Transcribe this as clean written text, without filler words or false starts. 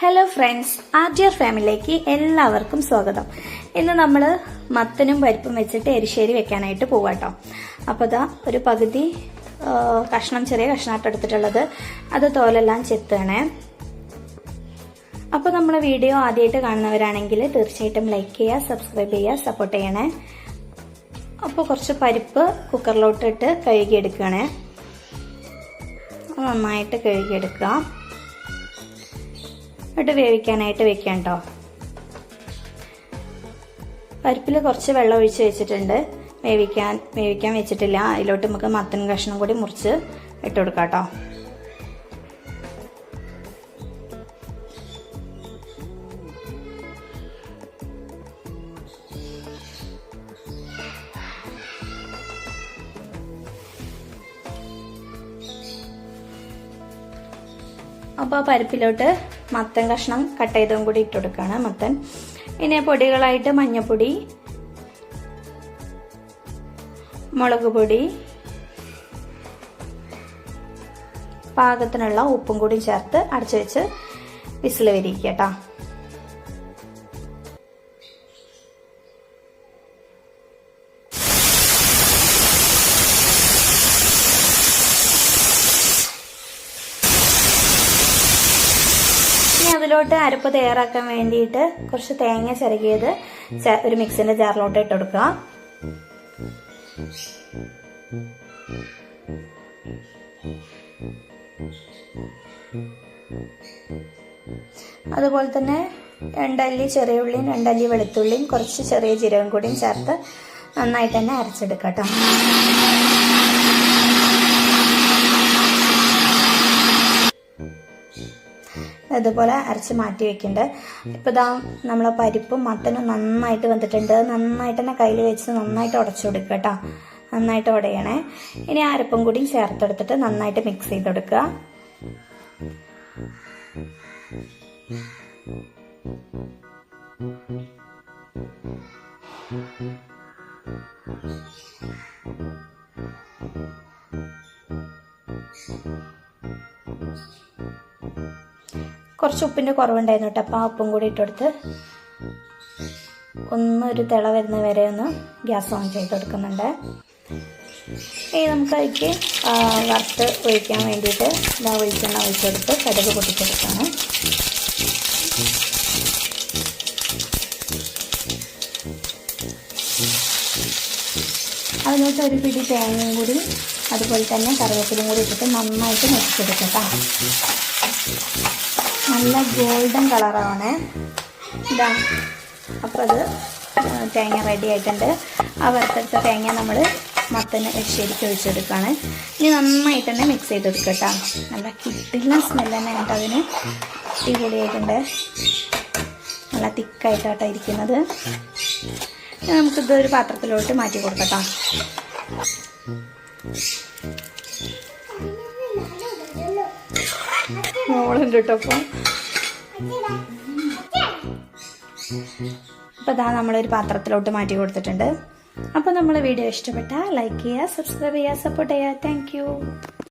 Hello friends, ആർജിയർ ഫാമിലിയിലേക്ക് എല്ലാവർക്കും സ്വാഗതം. ഇന്ന് നമ്മൾ മത്തനും പരിപ്പും വെച്ചിട്ട് എരിശ്ശേരി വെക്കാനായിട്ട് പോവാട്ടോ. അപ്പോൾ ഇതാ ഒരു പകുതി കഷ്ണം, ചെറിയ കഷ്ണമായിട്ട് എടുത്തിട്ടുള്ളത്. അത് തോലെല്ലാം ചെത്തണേ. അപ്പോൾ നമ്മളെ വീഡിയോ ആദ്യമായിട്ട് കാണുന്നവരാണെങ്കിൽ തീർച്ചയായിട്ടും ലൈക്ക് ചെയ്യുക, സബ്സ്ക്രൈബ് ചെയ്യുക, സപ്പോർട്ട് ചെയ്യണേ. അപ്പോൾ കുറച്ച് പരിപ്പ് കുക്കറിലോട്ടിട്ട് കഴുകിയെടുക്കണേ. നന്നായിട്ട് കഴുകിയെടുക്കുക. എന്നിട്ട് വേവിക്കാനായിട്ട് വെക്കാം കേട്ടോ. പരിപ്പിൽ കുറച്ച് വെള്ളം ഒഴിച്ച് വെച്ചിട്ടുണ്ട്. വേവിക്കാൻ വെച്ചിട്ടില്ല. അതിലോട്ട് നമുക്ക് മത്തൻ കഷ്ണം കൂടി മുറിച്ച് ഇട്ട് കൊടുക്കാം കേട്ടോ. അപ്പോൾ പരിപ്പിലോട്ട് മത്തൻ കഷ്ണം കട്ട് ചെയ്തതും കൂടി ഇട്ട് കൊടുക്കുകയാണ്. മത്തൻ ഇനി പൊടികളായിട്ട് മഞ്ഞൾപ്പൊടി, മുളക് പൊടി, പാകത്തിനുള്ള ഉപ്പും കൂടി ചേർത്ത് അടച്ചു വെച്ച് വിസിൽ വരിക്കുക കേട്ടോ. അതിലോട്ട് അരപ്പ് തയ്യാറാക്കാൻ വേണ്ടിയിട്ട് കുറച്ച് തേങ്ങ ചിരകിയത് ഒരു മിക്സിന്റെ ജാറിലോട്ട് ഇട്ട് കൊടുക്കുക. അതുപോലെ തന്നെ 2 അല്ലി ചെറിയ ഉള്ളിയും 2 അല്ലി വെളുത്തുള്ളിയും കുറച്ച് ചെറിയ ജീരകം കൂടിയും ചേർത്ത് നന്നായിട്ട് തന്നെ അരച്ചെടുക്കാം കേട്ടോ. ഇതുപോലെ അരച്ച് മാറ്റി വെക്കണ്ട്. ഇപ്പൊ ഇതാ നമ്മളെ പരിപ്പും മത്തനും നന്നായിട്ട് വന്നിട്ടുണ്ട്. നന്നായിട്ട് തന്നെ കയ്യിൽ വെച്ച് നന്നായിട്ട് ഉടച്ചു കൊടുക്കുക കേട്ടോ. നന്നായിട്ട് ഉടയണേ. ഇനി അരപ്പും കൂടി ചേർത്തെടുത്തിട്ട് നന്നായിട്ട് മിക്സ് ചെയ്ത് കൊടുക്കുക. കുറച്ച് ഉപ്പിന്റെ കുറവുണ്ടായിരുന്നു കേട്ടോ. അപ്പോൾ ആ ഉപ്പും കൂടി ഇട്ടെടുത്ത് ഒരു തിള വരുന്ന വരെ ഒന്ന് ഗ്യാസ് ഓൺ ചെയ്ത് കൊടുക്കുന്നുണ്ട്. ഇനി നമുക്ക് അതിലേക്ക് വറുത്ത് ഒഴിക്കാൻ വേണ്ടിയിട്ട് വെളിച്ചെണ്ണ ഒഴിച്ചെടുത്ത് കടുക് പൊട്ടിച്ചെടുക്കാണ്. അതിനകത്ത് ഒരു പിടി തേങ്ങയും കൂടി അതുപോലെ തന്നെ കറിവേപ്പിലും കൂടി ഇട്ടിട്ട് നന്നായിട്ട് മുറിച്ചെടുക്കട്ടോ. നല്ല ഗോൾഡൻ കളറാണ് ഇതാ. അപ്പോൾ അത് തേങ്ങ റെഡി ആയിട്ടുണ്ട്. ആ വറുത്തെടുത്ത തേങ്ങ നമ്മൾ മത്തന് ശരിക്ക് ഒഴിച്ചെടുക്കുകയാണ്. ഇനി നന്നായിട്ട് തന്നെ മിക്സ് ചെയ്തെടുക്കുക കേട്ടോ. നല്ല കിട്ടില്ല സ്മെല്ല് തന്നെ കേട്ടോ. അതിന് അടിപൊളിയായിട്ടുണ്ട്. നല്ല തിക്കായിട്ടാട്ടോ ഇരിക്കുന്നത്. നമുക്കിത് ഒരു പാത്രത്തിലോട്ട് മാറ്റി കൊടുക്കട്ടോ. മോളുണ്ട് കേട്ടോ. അപ്പോൾ ഇതാ നമ്മളൊരു പാത്രത്തിലോട്ട് മാറ്റി കൊടുത്തിട്ടുണ്ട്. അപ്പോൾ നമ്മളെ വീഡിയോ ഇഷ്ടപ്പെട്ടാൽ ലൈക്ക് ചെയ്യുക, സബ്സ്ക്രൈബ് ചെയ്യുക, സപ്പോർട്ട് ചെയ്യുക. Thank you.